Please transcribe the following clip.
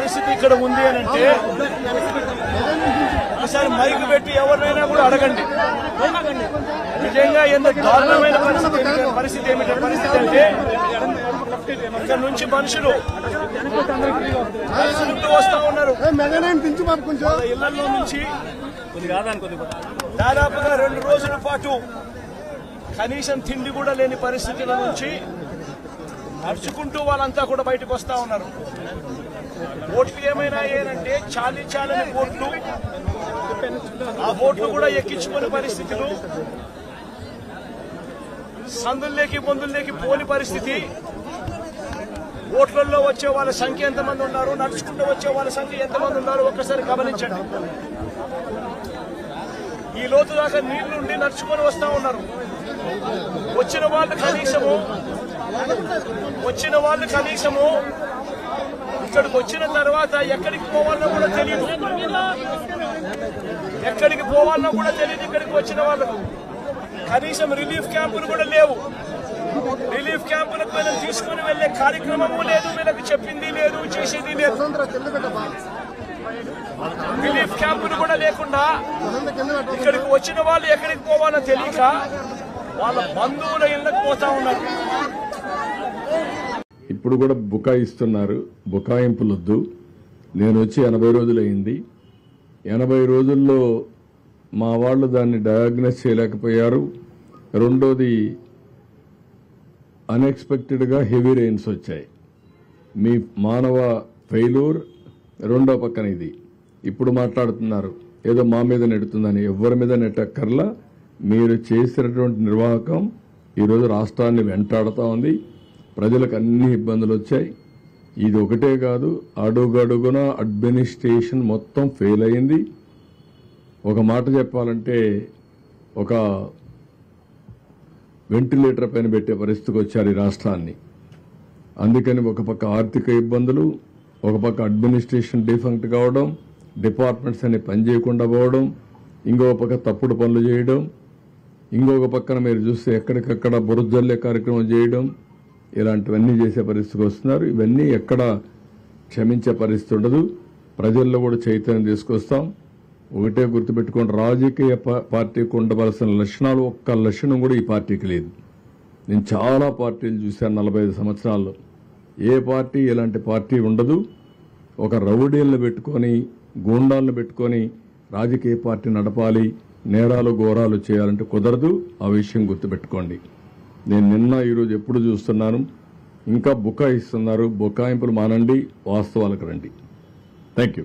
పరిస్థితి ఇక్కడ ఉంది అని అంటే ఒకసారి మైక్ పెట్టి ఎవరినైనా కూడా అడగండి. నిజంగా ఎంత దారుణమైన పరిస్థితి అంటే ఇక్కడ నుంచి మనుషులు వస్తా ఉన్నారు. ఇళ్లలో నుంచి దాదాపుగా 2 రోజుల పాటు కనీసం తిండి కూడా లేని పరిస్థితుల నుంచి నడుచుకుంటూ వాళ్ళంతా కూడా బయటకు వస్తా ఉన్నారు. ఓట్లు ఏమైనా ఏంటంటే చాలని ఓట్లు, ఆ ఓట్లు కూడా ఎక్కించుకునే పరిస్థితులు, సందుల్లోకి బొందుల్లోకి పోని పరిస్థితి. ఓట్లలో వచ్చే వాళ్ళ సంఖ్య ఎంతమంది ఉన్నారు, నడుచుకుంటూ వచ్చే వాళ్ళ సంఖ్య ఎంతమంది ఉన్నారు ఒక్కసారి గమనించండి. ఈ లోతు దాకా నీళ్లుండి నడుచుకొని వస్తా ఉన్నారు. వచ్చిన వాళ్ళు కనీసము ఇక్కడికి వచ్చిన తర్వాత ఎక్కడికి పోవాలన్నా కూడా తెలియదు. ఇక్కడికి వచ్చిన వాళ్ళకు కనీసం రిలీఫ్ క్యాంపులు కూడా లేవు. రిలీఫ్ క్యాంపులకు వీళ్ళని తీసుకుని వెళ్లే కార్యక్రమము లేదు, వీళ్ళకి చెప్పింది లేదు, చేసేది లేదు. రిలీఫ్ క్యాంపులు కూడా లేకుండా ఇక్కడికి వచ్చిన వాళ్ళు ఎక్కడికి పోవాలో తెలియక వాళ్ళ బంధువుల ఇళ్లకు పోతా ఉన్నారు. ఇప్పుడు కూడా బుకాయిస్తున్నారు. బుకాయింపులొద్దు. నేను వచ్చి 80 రోజులైంది. 80 రోజుల్లో మా వాళ్ళు దాన్ని డయాగ్నోస్ చేయలేకపోయారు. రెండోది అన్ఎక్స్పెక్టెడ్గా హెవీ రెయిన్స్ వచ్చాయి. మీ మానవ ఫెయిల్యూర్. రెండో పక్కన ఇది ఇప్పుడు మాట్లాడుతున్నారు ఏదో మా మీద నెడుతుందని. ఎవరి మీద నెట్టక్కర్లా. మీరు చేసినటువంటి నిర్వాహకం ఈరోజు రాష్ట్రాన్ని వెంటాడుతూ ఉంది. ప్రజలకు అన్ని ఇబ్బందులు వచ్చాయి. ఇది ఒకటే కాదు, అడుగడుగున అడ్మినిస్ట్రేషన్ మొత్తం ఫెయిల్ అయింది. ఒక మాట చెప్పాలంటే ఒక వెంటిలేటర్ పైన పెట్టే పరిస్థితికి వచ్చారు ఈ రాష్ట్రాన్ని. అందుకని ఒక పక్క ఆర్థిక ఇబ్బందులు, ఒక పక్క అడ్మినిస్ట్రేషన్ డిఫంక్ట్ కావడం, డిపార్ట్మెంట్స్ అన్ని పనిచేయకుండా పోవడం, ఇంకొక పక్క తప్పుడు పనులు చేయడం, ఇంకొక పక్కన మీరు చూస్తే ఎక్కడికక్కడ బురజల్లే కార్యక్రమం చేయడం, ఇలాంటివన్నీ చేసే పరిస్థితికి వస్తున్నారు. ఇవన్నీ ఎక్కడ క్షమించే పరిస్థితి ఉండదు. ప్రజల్లో కూడా చైతన్యం తీసుకొస్తాం. ఒకటే గుర్తుపెట్టుకోండి, రాజకీయ పార్టీకి ఉండవలసిన లక్షణాలు ఒక్క లక్షణం కూడా ఈ పార్టీకి లేదు. నేను చాలా పార్టీలు చూశాను 45 సంవత్సరాల్లో. ఏ పార్టీ ఇలాంటి పార్టీ ఉండదు. ఒక రౌడీలను పెట్టుకొని, గూండాలను పెట్టుకొని రాజకీయ పార్టీ నడపాలి, నేరాలు ఘోరాలు చేయాలంటే కుదరదు. ఆ విషయం గుర్తుపెట్టుకోండి. నేను నిన్న ఈరోజు ఎప్పుడు చూస్తున్నాను, ఇంకా బుకాయిస్తున్నారు. బుకాయింపులు మానండి, వాస్తవాలకు రండి. Thank you.